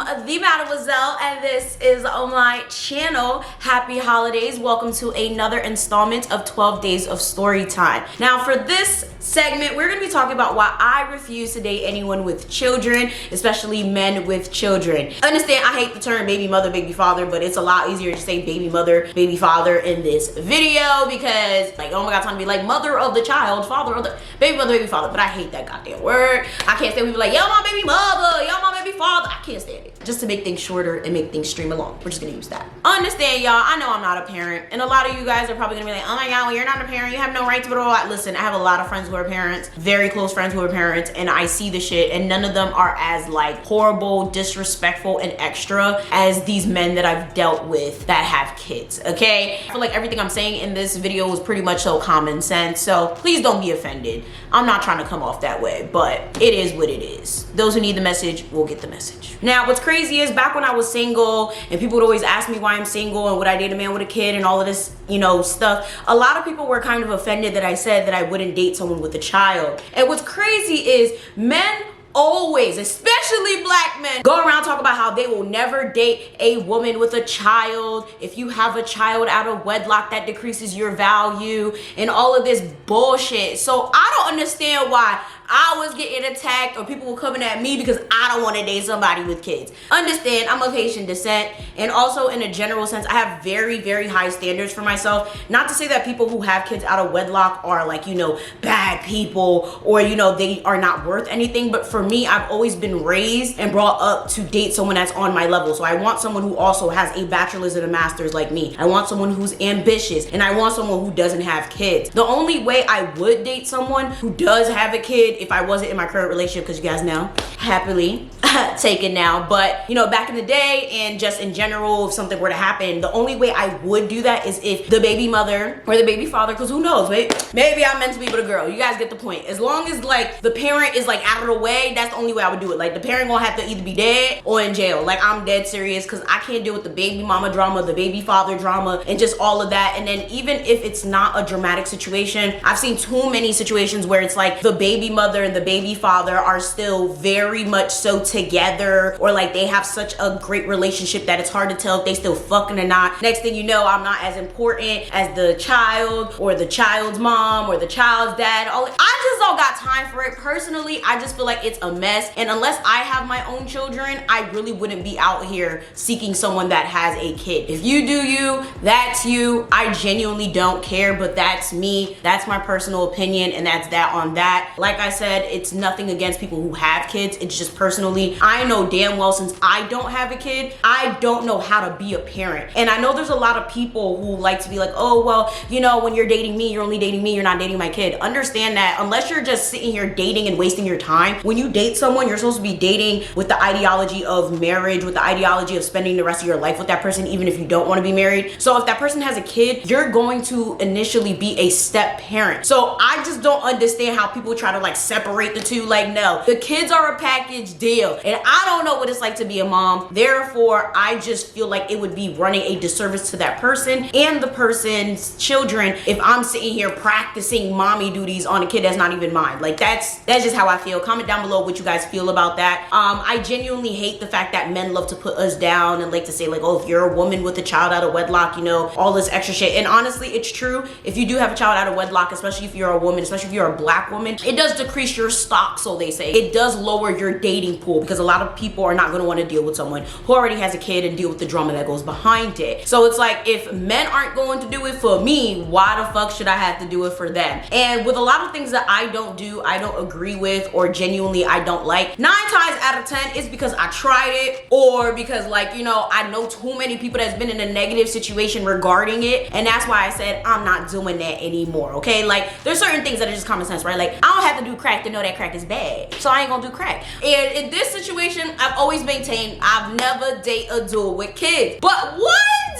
the Mademoiselle, and this is on my channel. Happy holidays. Welcome to another installment of 12 Days of Storytime. Now, for this segment, we're going to be talking about why I refuse to date anyone with children, especially men with children. Understand, I hate the term baby mother, baby father, but it's a lot easier to say baby mother, baby father in this video because, like, oh my god, time to be like mother of the child, father of the baby mother, baby father, but I hate that goddamn word. I can't stand people like, yo, my baby mother, yo, my baby father. I can't stand it. Just to make things shorter and make things stream along. We're just gonna use that. Understand, y'all, I know I'm not a parent, and a lot of you guys are probably gonna be like, oh my god, well, you're not a parent, you have no right to blah, blah, blah. Listen, I have a lot of friends who are parents, very close friends who are parents, and I see the shit, and none of them are as like horrible, disrespectful, and extra as these men that I've dealt with that have kids, okay? I feel like everything I'm saying in this video was pretty much so common sense, so please don't be offended. I'm not trying to come off that way, but it is what it is. Those who need the message will get the message. Now, what's crazy is back when I was single and people would always ask me why I'm single and would I date a man with a kid and all of this, you know, stuff, a lot of people were kind of offended that I said that I wouldn't date someone with a child. And what's crazy is men always, especially black men, go around talk about how they will never date a woman with a child. If you have a child out of wedlock, that decreases your value and all of this bullshit. So I don't understand why I was getting attacked or people were coming at me because I don't want to date somebody with kids. Understand, I'm of Haitian descent, and also in a general sense, I have very, very high standards for myself. Not to say that people who have kids out of wedlock are like, you know, bad people or, you know, they are not worth anything. But for me, I've always been raised and brought up to date someone that's on my level. So I want someone who also has a bachelor's and a master's like me. I want someone who's ambitious, and I want someone who doesn't have kids. The only way I would date someone who does have a kid if I wasn't in my current relationship, because you guys know, happily taken now, but you know, back in the day and just in general, if something were to happen, the only way I would do that is if the baby mother or the baby father, because who knows, maybe I'm meant to be with a girl. You guys get the point. As long as like the parent is like out of the way, that's the only way I would do it. Like the parent gonna have to either be dead or in jail. Like I'm dead serious, because I can't deal with the baby mama drama, the baby father drama, and just all of that. And then even if it's not a dramatic situation, I've seen too many situations where it's like the baby mother and the baby father are still very much so together, or like they have such a great relationship that it's hard to tell if they still fucking or not. Next thing you know, I'm not as important as the child or the child's mom or the child's dad. I just don't got time for it. Personally, I just feel like it's a mess, and unless I have my own children, I really wouldn't be out here seeking someone that has a kid. If you do you, that's you. I genuinely don't care, but that's me. That's my personal opinion, and that's that on that. Like I said, it's nothing against people who have kids. It's just personally, I know damn well since I don't have a kid, I don't know how to be a parent. And I know there's a lot of people who like to be like, oh, well, you know, when you're dating me, you're only dating me, you're not dating my kid. Understand that unless you're just sitting here dating and wasting your time, when you date someone, you're supposed to be dating with the ideology of marriage, with the ideology of spending the rest of your life with that person, even if you don't want to be married. So if that person has a kid, you're going to initially be a step parent. So I just don't understand how people try to like separate the two. Like, no, the kids are a package deal, and I don't know what it's like to be a mom. Therefore, I just feel like it would be running a disservice to that person and the person's children if I'm sitting here practicing mommy duties on a kid that's not even mine. Like that's just how I feel. Comment down below what you guys feel about that. I genuinely hate the fact that men love to put us down and like to say like, oh, if you're a woman with a child out of wedlock, you know, all this extra shit. And honestly, it's true. If you do have a child out of wedlock, especially if you're a woman, especially if you're a black woman, it does decrease your stock, so they say. It does lower your dating pool because a lot of people are not going to want to deal with someone who already has a kid and deal with the drama that goes behind it. So it's like, if men aren't going to do it for me, why the fuck should I have to do it for them? And with a lot of things that I don't do, I don't agree with, or genuinely I don't like, 9 times out of 10 it's because I tried it, or because like, you know, I know too many people that's been in a negative situation regarding it, and that's why I said I'm not doing that anymore. Okay, like there's certain things that are just common sense, right? Like I don't have to do crack to know that crack is bad, so I ain't gonna do crack. And in this situation, I've always maintained I've never date a dude with kids. But one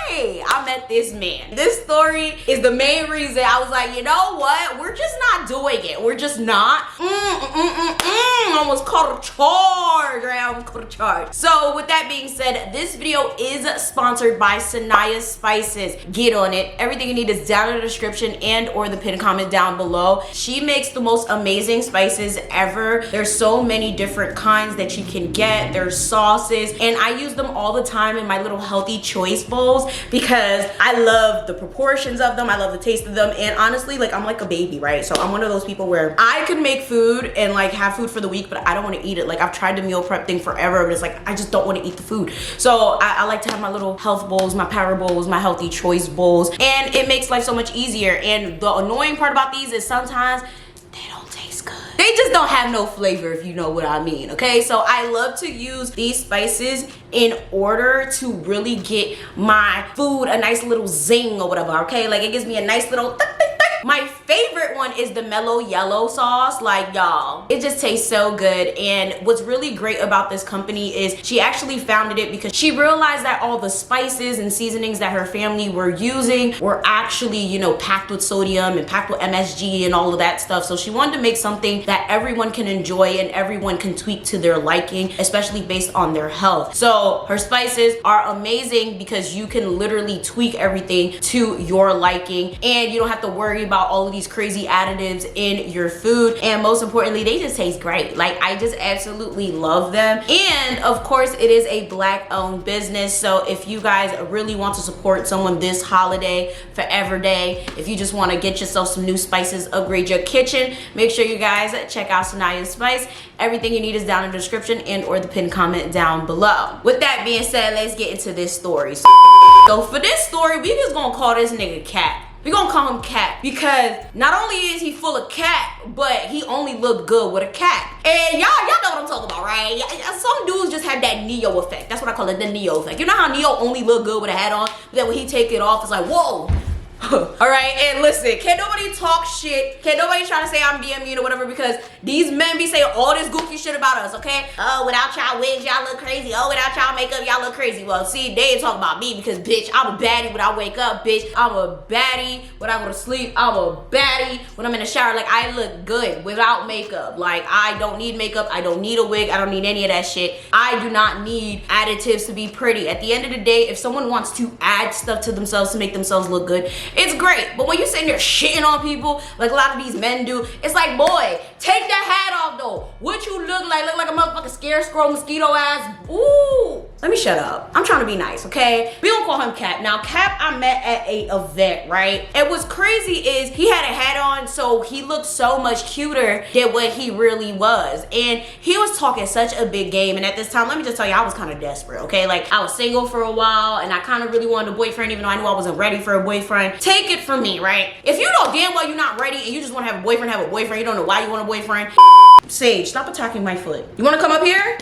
day I met this man. This story is the main reason I was like, you know what, we're just not doing it. We're just not. almost caught a charge, right? I almost caught a charge. So with that being said, this video is sponsored by Saniyah Spices. Get on it. Everything you need is down in the description and or the pinned comment down below. She makes the most amazing spices ever. There's so many different kinds that you can get. There's sauces, and I use them all the time in my little healthy choice bowls because I love the proportions of them. I love the taste of them, and honestly, like, I'm like a baby, right? So I'm one of those people where I could make food and like have food for the week, but I don't want to eat it. Like, I've tried the meal prep thing forever, but it's like I just don't want to eat the food. So I like to have my little health bowls, my power bowls, my healthy choice bowls, and it makes life so much easier. And the annoying part about these is sometimes they don't taste good. They just don't have no flavor, if you know what I mean, okay? So I love to use these spices in order to really get my food a nice little zing or whatever, okay? Like, it gives me a nice little My favorite one is the mellow yellow sauce. Like, y'all, it just tastes so good. And what's really great about this company is she actually founded it because she realized that all the spices and seasonings that her family were using were actually, you know, packed with sodium and packed with MSG and all of that stuff. So she wanted to make something that everyone can enjoy and everyone can tweak to their liking, especially based on their health. So her spices are amazing because you can literally tweak everything to your liking, and you don't have to worry about all of these crazy additives in your food. And most importantly, they just taste great. Like, I just absolutely love them. And of course, it is a Black owned business. So if you guys really want to support someone this holiday, Forever Day, if you just want to get yourself some new spices, upgrade your kitchen, make sure you guys check out Saniyah Spice. Everything you need is down in the description and or the pinned comment down below. With that being said, let's get into this story. So for this story, we just gonna call this nigga Cap. We gonna call him Cap because not only is he full of cat, but he only look good with a cat. And y'all know what I'm talking about, right? Some dudes just have that Neo effect. That's what I call it, the Neo effect. You know how Neo only look good with a hat on, but then when he take it off, it's like, whoa. All right, and listen, can't nobody talk shit, can't nobody try to say I'm being mean or whatever, because these men be saying all this goofy shit about us, okay? Oh, without y'all wigs, y'all look crazy. Oh, without y'all makeup, y'all look crazy. Well, see, they ain't talking about me because, bitch, I'm a baddie when I wake up, bitch. I'm a baddie when I go to sleep. I'm a baddie when I'm in the shower. Like, I look good without makeup. Like, I don't need makeup. I don't need a wig. I don't need any of that shit. I do not need additives to be pretty. At the end of the day, if someone wants to add stuff to themselves to make themselves look good, it's great. But when you sitting there shitting on people like a lot of these men do, it's like, boy, take that hat off though. What you look like a motherfucking scarecrow mosquito ass. Ooh, let me shut up. I'm trying to be nice, okay? We don't call him Cap. Now, Cap I met at a event, right? And what's crazy is he had a hat on, so he looked so much cuter than what he really was. And he was talking such a big game. And at this time, let me just tell you, I was kind of desperate, okay? Like, I was single for a while and I kind of really wanted a boyfriend, even though I knew I wasn't ready for a boyfriend. Take it from me, right? If you know damn well you're not ready and you just want to have a boyfriend, you don't know why you want a boyfriend. Sage, stop attacking my foot. You want to come up here?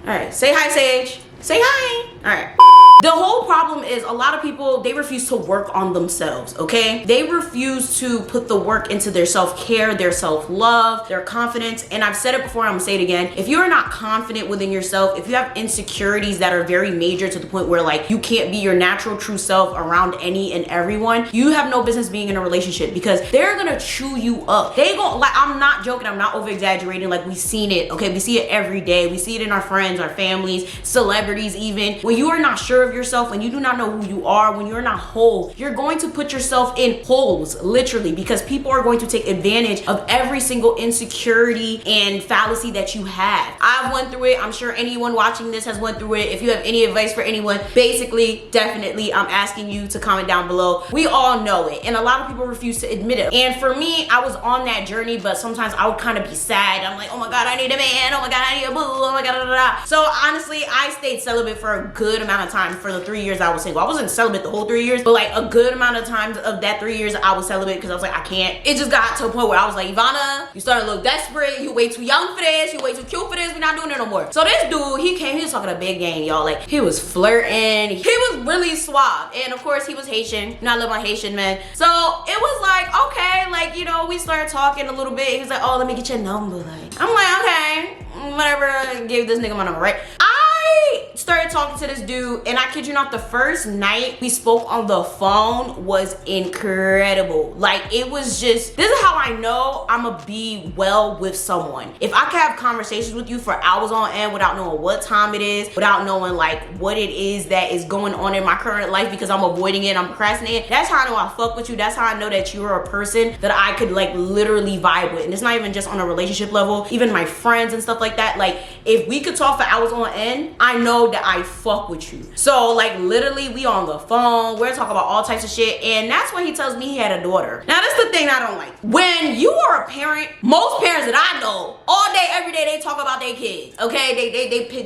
All right, say hi, Sage. Say hi. All right. The whole problem is a lot of people, they refuse to work on themselves, okay? They refuse to put the work into their self-care, their self-love, their confidence. And I've said it before, I'm gonna say it again. If you're not confident within yourself, if you have insecurities that are very major to the point where like you can't be your natural true self around any and everyone, you have no business being in a relationship because they're gonna chew you up. They gon' like, I'm not joking, I'm not over exaggerating, like we've seen it, okay? We see it every day. We see it in our friends, our families, celebrities even. When you are not sure of yourself, when you do not know who you are, when you're not whole, you're going to put yourself in holes, literally, because people are going to take advantage of every single insecurity and fallacy that you have. I've went through it. I'm sure anyone watching this has went through it. If you have any advice for anyone, basically, definitely, I'm asking you to comment down below. We all know it, and a lot of people refuse to admit it. And for me, I was on that journey, but sometimes I would kind of be sad. I'm like, oh my God, I need a man. Oh my God, I need a boo. Oh my God, da, da, da. So honestly, I stayed celibate for a good amount of time for the 3 years I was single. I wasn't celibate the whole 3 years, but like a good amount of times of that 3 years I was celibate because I was like, I can't. It just got to a point where I was like, Yvana, you starting to look desperate. You way too young for this. You way too cute for this. We're not doing it no more. So this dude, he came, he was talking a big game, y'all. Like, he was flirting. He was really suave. And of course, he was Haitian. You know, I love my Haitian men. So it was like, okay, like, you know, we started talking a little bit. He was like, oh, let me get your number. Like, I'm like, okay, whatever. Give this nigga my number, right? I started talking to this dude, and I kid you not, the first night we spoke on the phone was incredible. Like, it was just, this is how I know I'ma be well with someone. If I can have conversations with you for hours on end without knowing what time it is, without knowing like what it is that is going on in my current life because I'm avoiding it, I'm procrastinating, that's how I know I fuck with you. That's how I know that you're a person that I could like literally vibe with. And it's not even just on a relationship level, even my friends and stuff like that. Like, if we could talk for hours on end, I know that I fuck with you. So like literally we on the phone, we're talking about all types of shit, and that's when he tells me he had a daughter. Now that's the thing I don't like. When you are a parent, most parents that I know, all day, every day, they talk about their kids, okay?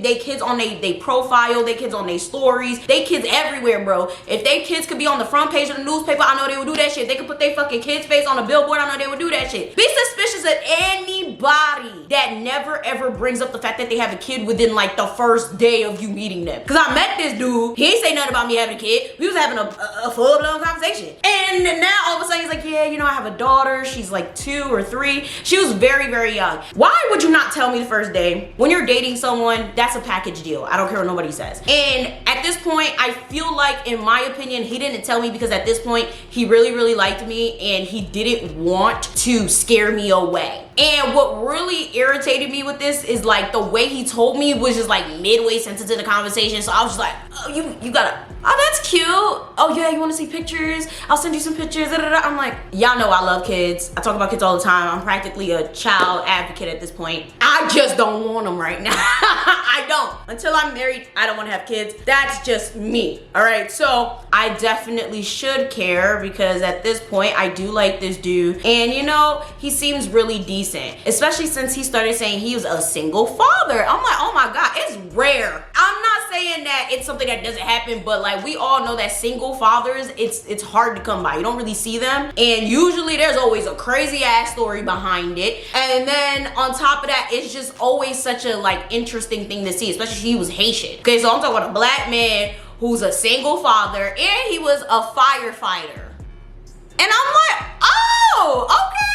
They kids on they profile, they kids on their stories, they kids everywhere, bro. If they kids could be on the front page of the newspaper, I know they would do that shit. They could put their fucking kid's face on a billboard, I know they would do that shit. Be suspicious of anybody that never ever brings up the fact that they have a kid within like the first day of you meeting them. Cause I met this dude, he ain't say nothing about me having a kid. We was having a full-blown conversation. And now all of a sudden he's like, yeah, you know, I have a daughter. She's like 2 or 3. She was very, very young. Why would you not tell me the first day? When you're dating someone, that's a package deal. I don't care what nobody says. And at this point, I feel like, in my opinion, he didn't tell me because at this point, he really, really liked me and he didn't want to scare me away. And what really irritated me with this is like the way he told me was just like midway sentence in the conversation. So I was just like, oh, you gotta, oh, that's cute. Oh yeah, you wanna see pictures? I'll send you some pictures. I'm like, y'all know I love kids. I talk about kids all the time. I'm practically a child advocate at this point. I just don't want them right now. I don't. Until I'm married, I don't wanna have kids. That's just me, all right? So I definitely should care because at this point, I do like this dude. And you know, he seems really decent. Especially since he started saying he was a single father. I'm like, oh my God, it's rare. I'm not saying that it's something that doesn't happen, but like we all know that single fathers, it's hard to come by. You don't really see them. And usually there's always a crazy ass story behind it. And then on top of that, it's just always such a like interesting thing to see, especially he was Haitian. Okay, so I'm talking about a black man who's a single father and he was a firefighter. And I'm like, oh, okay.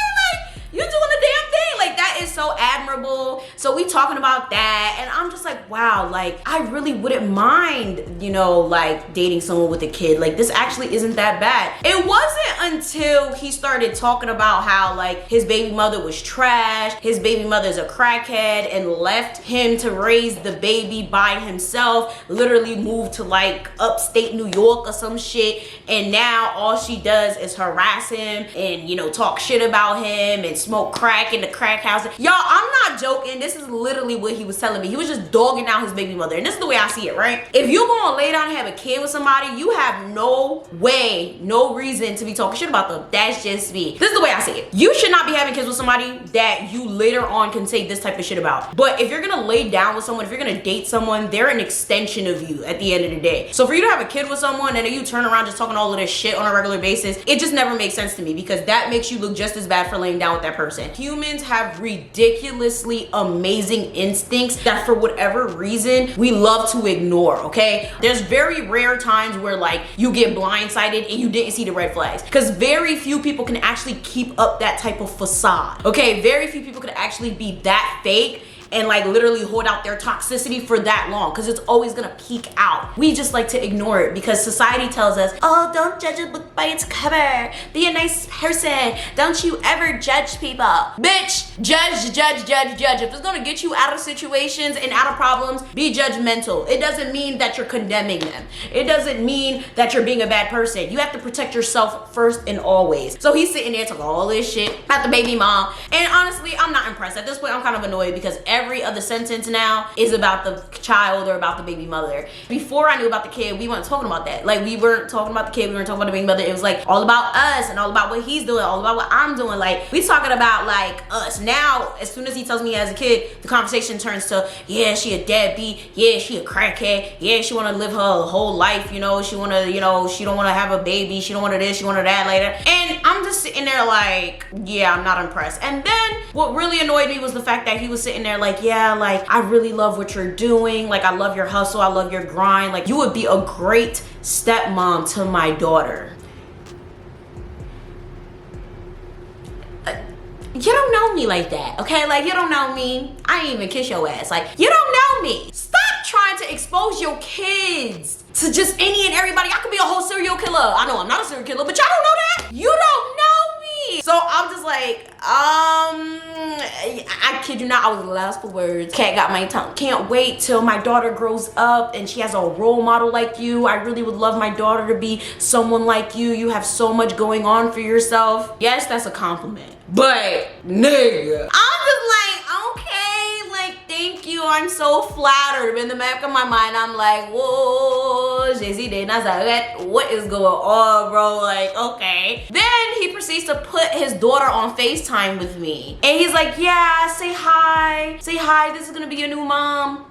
You doing the damn thing. Like, that is so admirable. So we talking about that, and I'm just like, wow, like I really wouldn't mind, you know, like dating someone with a kid. Like, this actually isn't that bad. It wasn't until he started talking about how like his baby mother was trash, his baby mother's a crackhead, and left him to raise the baby by himself, literally moved to like upstate New York or some shit, and now all she does is harass him and, you know, talk shit about him and smoke crack in the crack house. Y'all, I'm not joking. This is literally what he was telling me. He was just dogging out his baby mother. And this is the way I see it, right? If you're gonna lay down and have a kid with somebody, you have no way, no reason to be talking shit about them. That's just me. This is the way I see it. You should not be having kids with somebody that you later on can say this type of shit about. But if you're gonna lay down with someone, if you're gonna date someone, they're an extension of you at the end of the day. So for you to have a kid with someone and then you turn around just talking all of this shit on a regular basis, it just never makes sense to me because that makes you look just as bad for laying down with that person. Humans have ridiculously amazing instincts that for whatever reason we love to ignore, okay? There's very rare times where like you get blindsided and you didn't see the red flags because very few people can actually keep up that type of facade, okay? Very few people can actually be that fake and like literally hold out their toxicity for that long because it's always gonna peak out. We just like to ignore it because society tells us, oh, don't judge a book by its cover. Be a nice person. Don't you ever judge people. Bitch, judge, judge, judge, judge. If it's gonna get you out of situations and out of problems, be judgmental. It doesn't mean that you're condemning them. It doesn't mean that you're being a bad person. You have to protect yourself first and always. So he's sitting there talking all this shit about the baby mom. And honestly, I'm not impressed. At this point, I'm kind of annoyed because every other sentence now is about the child or about the baby mother. Before I knew about the kid, we weren't talking about that. Like, we weren't talking about the kid, we weren't talking about the baby mother. It was like all about us and all about what he's doing, all about what I'm doing. Like, we talking about like us. Now, as soon as he tells me he has a kid, the conversation turns to, yeah, she a deadbeat, yeah, she a crackhead, yeah, she wanna live her whole life, you know, she wanna, you know, she don't wanna have a baby, she don't wanna this, she wanna that later. And I'm just sitting there like, yeah, I'm not impressed. And then what really annoyed me was the fact that he was sitting there like, yeah, like I really love what you're doing, like I love your hustle, I love your grind, like you would be a great stepmom to my daughter. You don't know me like that, okay? Like, you don't know me. I ain't even kiss your ass. Like, you don't know me. Stop trying to expose your kids to just any and everybody. I could be a whole serial killer. I know I'm not a serial killer, but y'all don't know that. You don't know me. So I'm just like, I kid you not, I was lost for words. Cat got my tongue. Can't wait till my daughter grows up and she has a role model like you. I really would love my daughter to be someone like you. You have so much going on for yourself. Yes, that's a compliment. But nigga, I'm just like, okay, like, thank you. I'm so flattered. In the back of my mind, I'm like, whoa, Jay-Z de Nazareth, what is going on, bro? Like, okay. Then he proceeds to put his daughter on FaceTime with me. And he's like, yeah, say hi. Say hi, this is gonna be your new mom.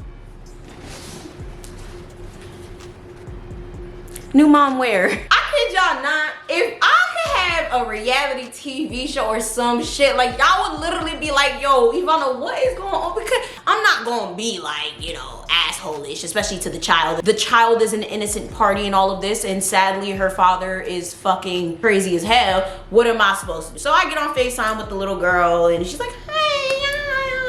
New mom where? I kid y'all not. If I could have a reality TV show or some shit, like y'all would literally be like, yo, Yvana, what is going on? Because I'm not gonna be like, you know, asshole-ish, especially to the child. The child is an innocent party in all of this, and sadly her father is fucking crazy as hell. What am I supposed to do? So I get on FaceTime with the little girl and she's like, hey,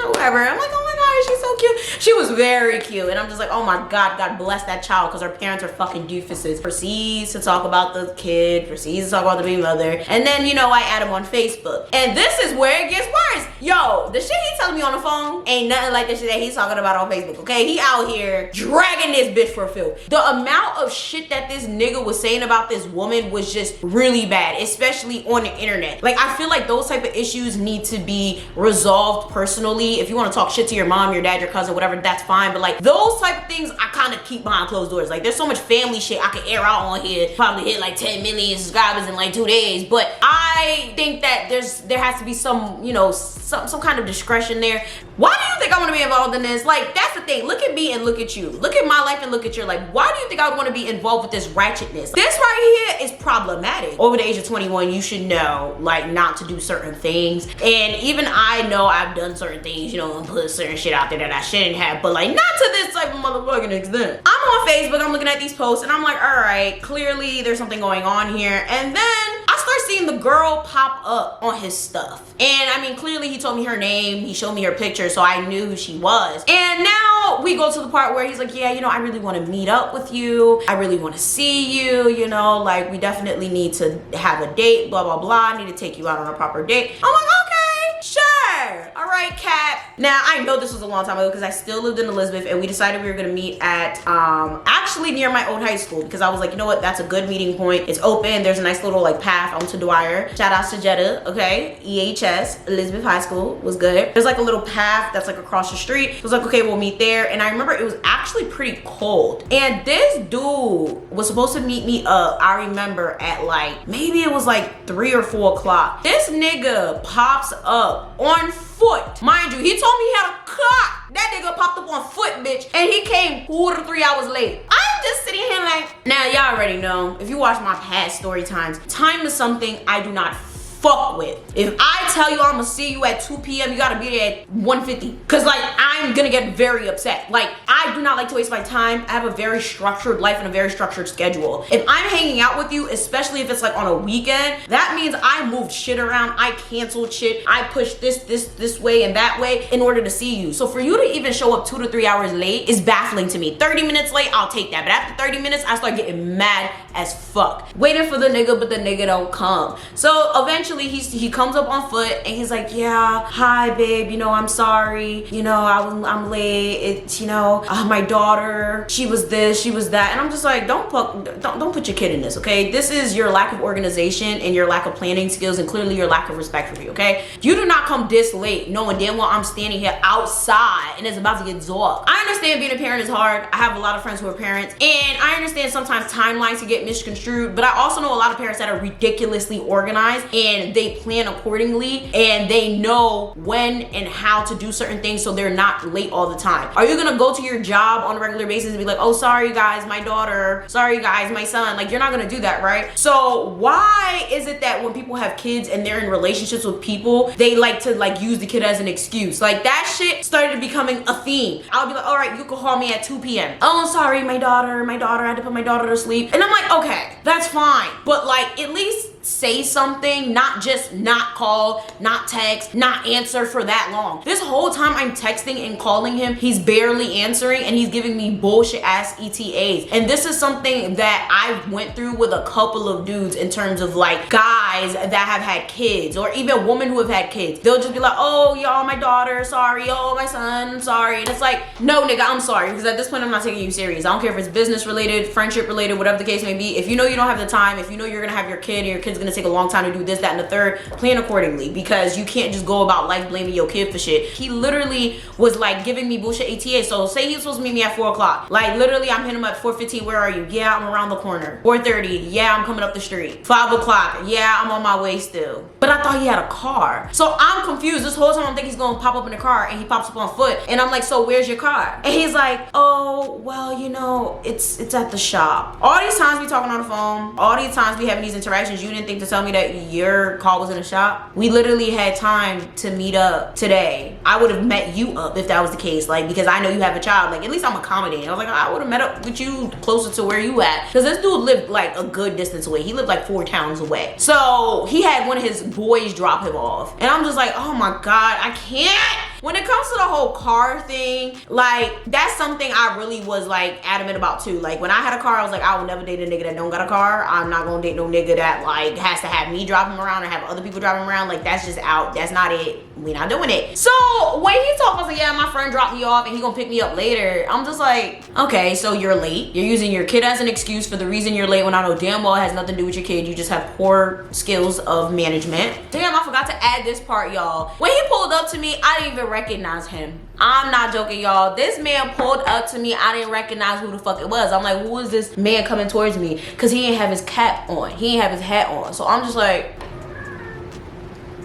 whatever. I'm like, oh my God, she's so cute. She was very cute. And I'm just like, oh my God, God bless that child, because her parents are fucking doofuses. Proceeds to talk about the kid, proceeds to talk about the baby mother. And then, you know, I add him on Facebook. And this is where it gets worse. Yo, the shit he's telling me on the phone ain't nothing like the shit that he's talking about on Facebook, okay? He out here dragging this bitch for filth. The amount of shit that this nigga was saying about this woman was just really bad, especially on the internet. Like, I feel like those type of issues need to be resolved personally. If you want to talk shit to your mom, your dad, your cousin, whatever, that's fine. But like those type of things, I kind of keep behind closed doors. Like, there's so much family shit I could air out on here. Probably hit like 10 million subscribers in like 2 days. But I think that there has to be some, you know, some kind of discretion there. Why do you think I want to be involved in this? Like, that's the thing. Look at me and look at you. Look at my life and look at your life. Why do you think I would want to be involved with this ratchetness? This right here is problematic. Over the age of 21, you should know, like, not to do certain things. And even I know I've done certain things, you know, and put certain shit out there that I shouldn't have, but like, not to this type of motherfucking extent. I'm on Facebook, I'm looking at these posts, and I'm like, all right, clearly there's something going on here. And then I start seeing the girl pop up on his stuff. And I mean, clearly he told me her name, he showed me her picture, so I knew who she was. And now we go to the part where he's like, yeah, you know, I really want to meet up with you. I really want to see you, you know, like, we definitely need to have a date, blah, blah, blah. I need to take you out on a proper date. I'm like, okay, sure. All right, Kat. Now, I know this was a long time ago because I still lived in Elizabeth, and we decided we were going to meet at, actually near my old high school, because I was like, you know what, that's a good meeting point. It's open. There's a nice little like path onto Dwyer. Shout out to Jetta, okay? EHS, Elizabeth High School was good. There's like a little path that's like across the street. I was like, okay, we'll meet there. And I remember it was actually pretty cold. And this dude was supposed to meet me up, I remember, at like, maybe it was like 3 or 4 o'clock. This nigga pops up on foot. Mind you, he told me he had a car. That nigga popped up on foot, bitch. And he came 2 to 3 hours late. I'm just sitting here like, now y'all already know, if you watch my past story times, time is something I do not fuck with. If I tell you I'm gonna see you at 2 p.m., you gotta be there at 1:50. Cause like, I'm gonna get very upset. Like, I do not like to waste my time. I have a very structured life and a very structured schedule. If I'm hanging out with you, especially if it's like on a weekend, that means I moved shit around, I canceled shit, I pushed this way and that way in order to see you. So for you to even show up 2 to 3 hours late is baffling to me. 30 minutes late, I'll take that. But after 30 minutes, I start getting mad as fuck. Waiting for the nigga, but the nigga don't come. So eventually he comes up on foot and he's like, yeah, hi babe, you know, I'm sorry, you know, I'm late. It's, you know, my daughter, she was this, she was that. And I'm just like, don't put your kid in this, okay? This is your lack of organization and your lack of planning skills, and clearly your lack of respect for me, okay? You do not come this late knowing damn well I'm standing here outside and it's about to get dark. I understand being a parent is hard. I have a lot of friends who are parents, and I understand sometimes timelines can get misconstrued, but I also know a lot of parents that are ridiculously organized and they plan accordingly and they know when and how to do certain things so they're not late all the time. Are you gonna go to your job on a regular basis and be like, oh, sorry guys, my daughter, sorry guys, my son? Like, you're not gonna do that, right? So why is it that when people have kids and they're in relationships with people, they like to like use the kid as an excuse? Like, that shit started becoming a theme. I'll be like, all right, you can call me at 2 p.m. Oh, sorry, my daughter, I had to put my daughter to sleep. And I'm like, okay, that's fine, but like, at least say something, not just not call, not text, not answer for that long. This whole time I'm texting and calling him, he's barely answering and he's giving me bullshit ass ETAs. And this is something that I went through with a couple of dudes in terms of like guys that have had kids, or even women who have had kids. They'll just be like, oh y'all, my daughter, sorry, oh my son, sorry. And it's like, no nigga, I'm sorry, because at this point I'm not taking you serious. I don't care if it's business related, friendship related, whatever the case may be. If you know you don't have the time, if you know you're gonna have your kid and your kid's gonna take a long time to do this, that, and the third, plan accordingly, because you can't just go about like blaming your kid for shit. He literally was like giving me bullshit ETA. So say he was supposed to meet me at 4 o'clock. Like literally I'm hitting him at 4:15, where are you? Yeah, I'm around the corner. 4:30, yeah, I'm coming up the street. 5 o'clock, yeah, I'm on my way still. But I thought he had a car. So I'm confused. This whole time I'm thinking he's gonna pop up in the car, and he pops up on foot. And I'm like, so where's your car? And he's like, oh, well, you know, it's at the shop. All these times we talking on the phone, all these times we having these interactions, you didn't think to tell me that your car was in the shop? We literally had time to meet up today. I would have met you up if that was the case, like, because I know you have a child. Like, at least I'm accommodating. I was like, I would have met up with you closer to where you at, because this dude lived like a good distance away. He lived like 4 towns away. So he had one of his boys drop him off, and I'm just like, oh my god, I can't. When it comes to the whole car thing, like, that's something I really was like adamant about too. Like, when I had a car, I was like, I will never date a nigga that don't got a car. I'm not gonna date no nigga that like has to have me drive him around or have other people drive him around. Like, that's just out. That's not it. We not doing it. So when he talked, I was like, yeah, my friend dropped me off and he gonna pick me up later. I'm just like, okay, so you're late. You're using your kid as an excuse for the reason you're late, when I know damn well it has nothing to do with your kid. You just have poor skills of management. Damn, I forgot to add this part, y'all. When he pulled up to me, I didn't even recognize him. I'm not joking, y'all. This man pulled up to me. I didn't recognize who the fuck it was. I'm like, who is this man coming towards me? Because he didn't have his cap on. He didn't have his hat on. So I'm just like,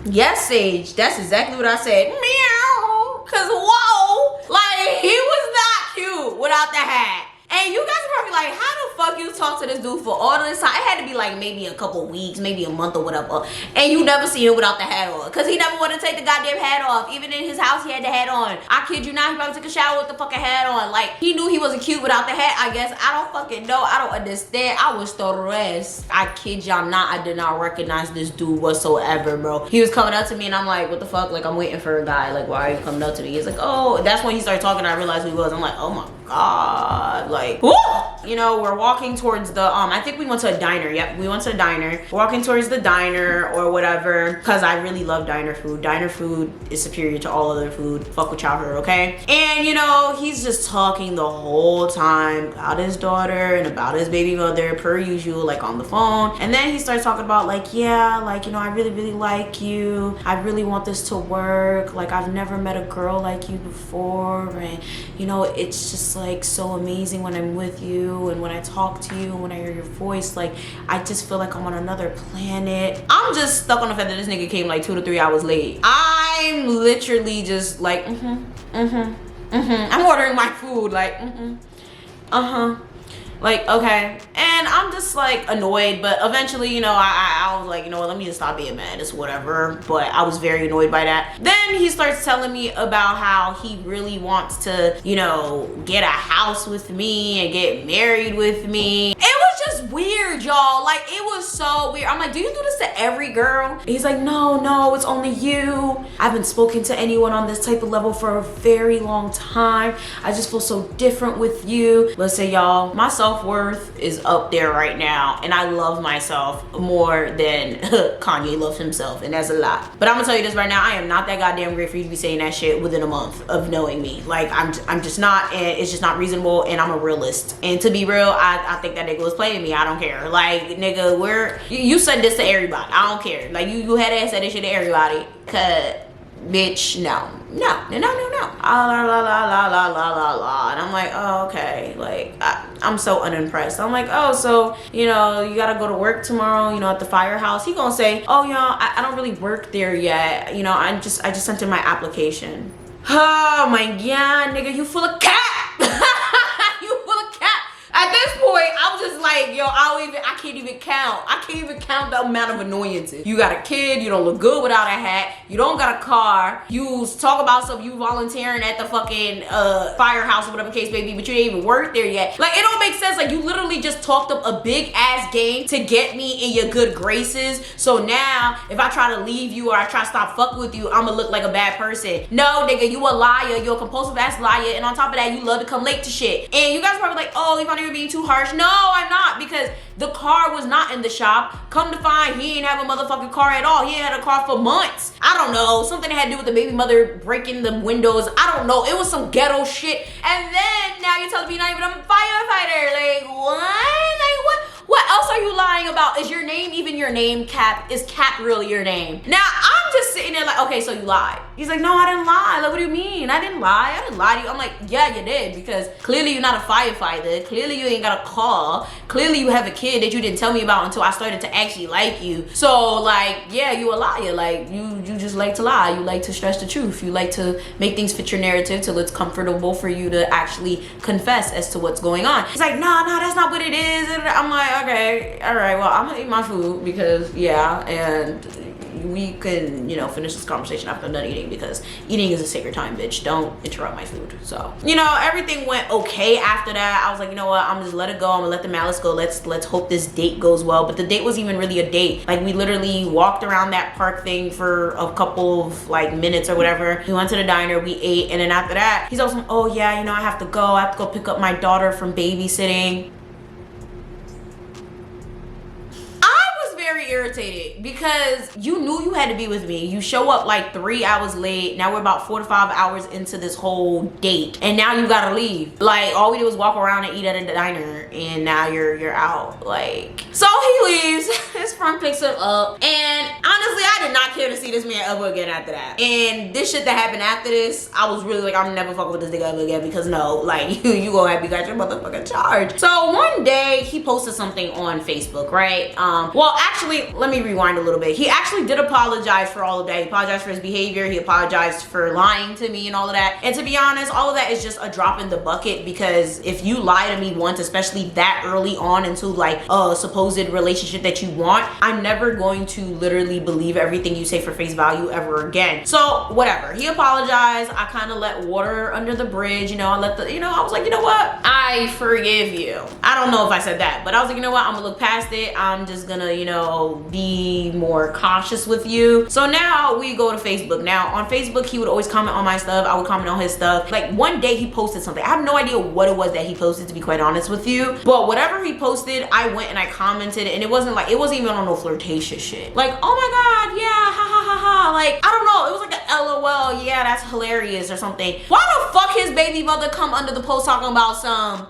yes, Sage, that's exactly what I said. Meow. Because whoa, like, he was not cute without the hat. And you guys are probably like, how the fuck you talk to this dude for all this time? It had to be like maybe a couple weeks, maybe a month or whatever. And you never see him without the hat on. Because he never wanted to take the goddamn hat off. Even in his house, he had the hat on. I kid you not, he probably took a shower with the fucking hat on. Like, he knew he wasn't cute without the hat, I guess. I don't fucking know. I don't understand. I was stressed. I kid y'all not, I did not recognize this dude whatsoever, bro. He was coming up to me and I'm like, what the fuck? Like, I'm waiting for a guy. Like, why are you coming up to me? He's like, oh, that's when he started talking. I realized who he was. I'm like, oh my god, like, woo! You know, we're walking towards the I think we went to a diner. Yep, we went to a diner. We're walking towards the diner or whatever, because I really love diner food. Diner food is superior to all other food. Fuck with chowder, okay? And you know, he's just talking the whole time about his daughter and about his baby mother, per usual, like on the phone. And then he starts talking about like, yeah, like, you know, I really like you. I really want this to work. Like, I've never met a girl like you before, and you know, it's just like so amazing when I'm with you and when I talk to you and when I hear your voice. Like, I just feel like I'm on another planet. I'm just stuck on the fact that this nigga came like 2 to 3 hours late. I'm literally just like, I'm ordering my food like, like, okay. And I'm just like annoyed, but eventually, you know, I was like, you know what, let me just stop being mad, it's whatever. But I was very annoyed by that. Then he starts telling me about how he really wants to, you know, get a house with me and get married with me. It was just weird, y'all. Like, it was so weird. I'm like, do you do this to every girl? And he's like, no, it's only you. I haven't spoken to anyone on this type of level for a very long time. I just feel so different with you. Listen, y'all, my self-worth is up there right now, and I love myself more than Kanye loves himself, and that's a lot. But I'm gonna tell you this right now, I am not that goddamn great for you to be saying that shit within a month of knowing me. Like, I'm just not, and it's just not reasonable, and I'm a realist. And to be real, I think that nigga was playing me. I don't care. Like, nigga, you said this to everybody. I don't care. Like, you had ass said this shit to everybody, cause bitch, no. La. And I'm like, oh, okay. Like, I'm so unimpressed. I'm like, oh, so, you know, you gotta go to work tomorrow, you know, at the firehouse. He gonna say, oh, you know, I don't really work there yet. You know, I just sent in my application. Oh my god, nigga, you full of cap. You full of cap. At this point, I was just like, like, yo, I can't even count. I can't even count the amount of annoyances. You got a kid, you don't look good without a hat, you don't got a car, you talk about stuff, you volunteering at the fucking firehouse or whatever case may be, but you didn't even work there yet. Like, it don't make sense. Like, you literally just talked up a big ass game to get me in your good graces. So now, if I try to leave you or I try to stop fucking with you, I'm gonna look like a bad person. No, nigga, you a liar. You're a compulsive ass liar. And on top of that, you love to come late to shit. And you guys are probably like, oh, Yvana, you're being too harsh. No, I'm not, because the car was not in the shop. Come to find, he ain't have a motherfucking car at all. He ain't had a car for months. I don't know, something that had to do with the baby mother breaking the windows. I don't know, it was some ghetto shit. And then now you're telling me you're not even a firefighter. Like, what? Like, what? What else are you lying about? Is your name even your name, Cap? Is Cap really your name? Now, I'm just sitting there like, okay, so you lied. He's like, no, I didn't lie. Like, what do you mean? I didn't lie. I didn't lie to you. I'm like, yeah, you did, because clearly you're not a firefighter. Clearly you ain't got a car. Clearly you have a kid that you didn't tell me about until I started to actually like you. So, like, yeah, you a liar. Like, you just like to lie. You like to stretch the truth. You like to make things fit your narrative till it's comfortable for you to actually confess as to what's going on. He's like, nah, that's not what it is. And I'm like, okay, all right, well, I'm gonna eat my food because, yeah, and we can, you know, finish this conversation after I'm done eating, because eating is a sacred time, bitch. Don't interrupt my food. So, you know, everything went okay after that. I was like, you know what, I'm just let it go. I'm gonna let the malice go. Let's hope this date goes well. But the date wasn't even really a date. Like, we literally walked around that park thing for a couple of like minutes or whatever. We went to the diner, we ate, and then after that, he's also, oh yeah, you know, I have to go pick up my daughter from babysitting. Very irritated, because you knew you had to be with me. You show up like 3 hours late. Now we're about 4 to 5 hours into this whole date, and now you gotta leave. Like, all we did was walk around and eat at a diner, and now you're out. Like, so he leaves. His friend picks him up, and honestly, I did not care to see this man ever again after that. And this shit that happened after this, I was really like, I'm never fucking with this nigga ever again, because no, like, you gonna have, you got your motherfucking charge. So one day he posted something on Facebook, right? Well, actually, let me rewind a little bit. He actually did apologize for all of that. He apologized for his behavior. He apologized for lying to me and all of that. And to be honest, all of that is just a drop in the bucket, because if you lie to me once, especially that early on into like a supposed relationship that you want, I'm never going to literally believe everything you say for face value ever again. So whatever. He apologized. I kind of let water under the bridge. You know, I was like, you know what? I forgive you. I don't know if I said that, but I was like, you know what? I'm gonna look past it. I'm just gonna, you know, be more cautious with you. So now we go to Facebook. Now on Facebook, he would always comment on my stuff. I would comment on his stuff. Like, one day he posted something. I have no idea what it was that he posted, to be quite honest with you. But whatever he posted, I went and I commented, and it wasn't even on no flirtatious shit. Like, oh my God, yeah, ha ha ha ha. Like, I don't know. It was like a LOL, yeah, that's hilarious or something. Why the fuck his baby mother come under the post talking about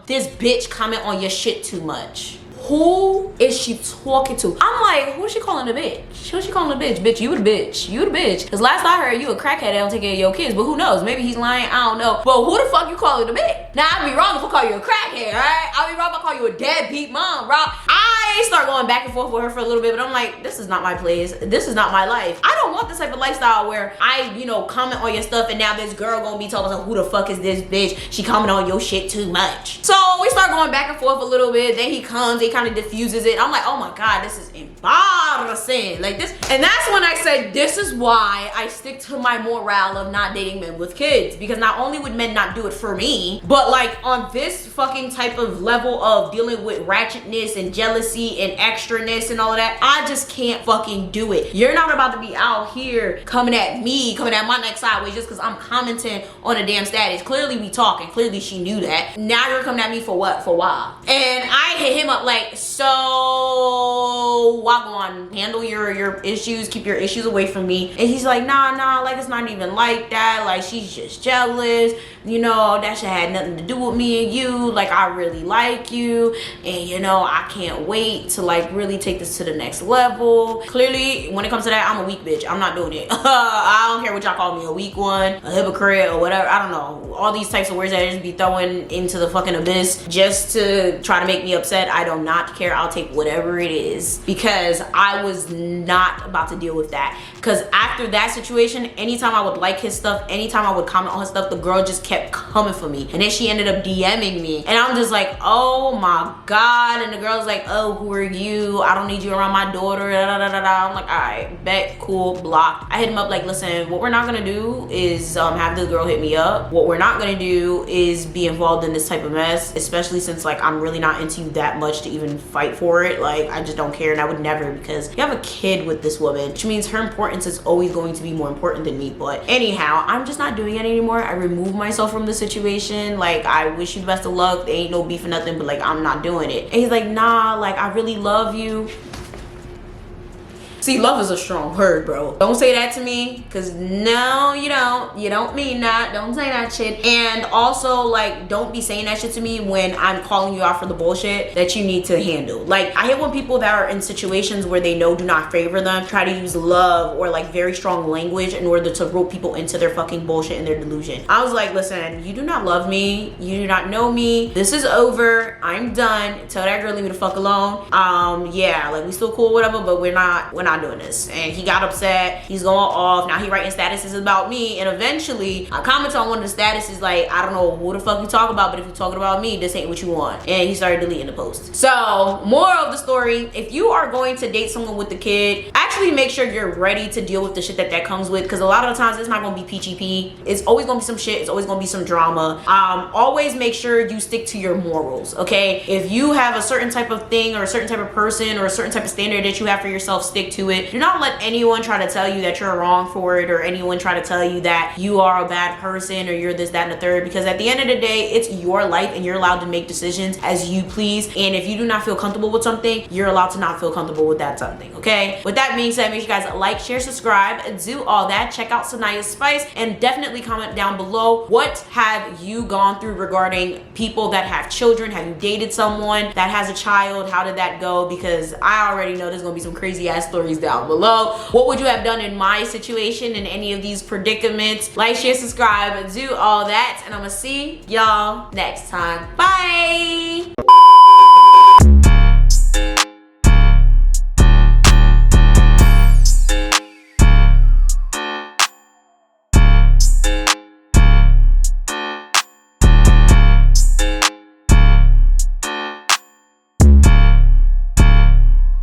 this bitch comment on your shit too much? Who is she talking to? I'm like, who is she calling a bitch? Who's she calling a bitch? Bitch, you the bitch. You the bitch. Because last I heard, you a crackhead that don't take care of your kids. But who knows? Maybe he's lying. I don't know. But who the fuck you calling a bitch? Now, I'd be wrong if I call you a crackhead, right? I'd be wrong if I call you a deadbeat mom, bro. I start going back and forth with her for a little bit, but I'm like, this is not my place. This is not my life. I don't want this type of lifestyle where I, you know, comment on your stuff, and now this girl gonna be talking about, who the fuck is this bitch? She comment on your shit too much. So we start going back and forth a little bit. Then he comes, he kind of diffuses it. I'm like, oh my God, this is embarrassing. Like this. And that's when I said, this is why I stick to my morale of not dating men with kids. Because not only would men not do it for me, but like on this fucking type of level of dealing with ratchetness and jealousy and extraness and all of that, I just can't fucking do it. You're not about to be out here coming at me, coming at my neck sideways just because I'm commenting on a damn status. Clearly we talking. Clearly she knew that. Now you're coming at me for what? For why? And I hit him up like, so walk on, handle your issues, keep your issues away from me. And he's like, nah, like it's not even like that. Like she's just jealous. You know, that shit had nothing to do with me and you. Like I really like you. And you know, I can't wait to like really take this to the next level. Clearly, when it comes to that, I'm a weak bitch. I'm not doing it. I don't care what y'all call me, a weak one, a hypocrite, or whatever. I don't know. All these types of words that I just be throwing into the fucking abyss just to try to make me upset. I do not care. I'll take whatever it is, because I was not about to deal with that. Because after that situation, anytime I would like his stuff, anytime I would comment on his stuff, the girl just kept coming for me. And then she ended up DMing me. And I'm just like, oh my God. And the girl's like, oh, who are you? I don't need you around my daughter. Da, da, da, da, da. I'm like, all right, bet, cool, block. I hit him up like, listen, what we're not gonna do is have this girl hit me up. What we're not gonna do is be involved in this type of mess, especially since like I'm really not into you that much to even fight for it. Like, I just don't care, and I would never, because you have a kid with this woman, which means her importance is always going to be more important than me. But anyhow, I'm just not doing it anymore. I removed myself from the situation. Like, I wish you the best of luck. There ain't no beef or nothing, but like, I'm not doing it. And he's like, nah, like, I really love you. See, love is a strong word, bro. Don't say that to me, because no, you don't mean that. Don't say that shit. And also, like, don't be saying that shit to me when I'm calling you out for the bullshit that you need to handle. Like, I hate when people that are in situations where they know do not favor them try to use love or like very strong language in order to rope people into their fucking bullshit and their delusion. I was like, listen, you do not love me. You do not know me. This is over. I'm done. Tell that girl leave me the fuck alone. Yeah, like, we still cool, whatever, but we're not doing this. And he got upset. He's going off. Now he writing statuses about me. And eventually I commented on one of the statuses like, I don't know who the fuck you talk about, but if you're talking about me, this ain't what you want. And he started deleting the post. So, moral of the story, if you are going to date someone with the kid, actually make sure you're ready to deal with the shit that comes with, because a lot of the times it's not gonna be peachy pee. It's always gonna be some shit. It's always gonna be some drama. Always make sure you stick to your morals, okay? If you have a certain type of thing or a certain type of person or a certain type of standard that you have for yourself, stick to it. Do not let anyone try to tell you that you're wrong for it, or anyone try to tell you that you are a bad person or you're this, that, and the third, because at the end of the day, it's your life and you're allowed to make decisions as you please. And if you do not feel comfortable with something, you're allowed to not feel comfortable with that something, okay? With that being said, make sure you guys like, share, subscribe, do all that. Check out Saniyah's Spice, and definitely comment down below, what have you gone through regarding people that have children? Have you dated someone that has a child? How did that go? Because I already know there's gonna be some crazy ass stories down below. What would you have done in my situation, in any of these predicaments? Like, share, subscribe, do all that, and I'm gonna see y'all next time. Bye.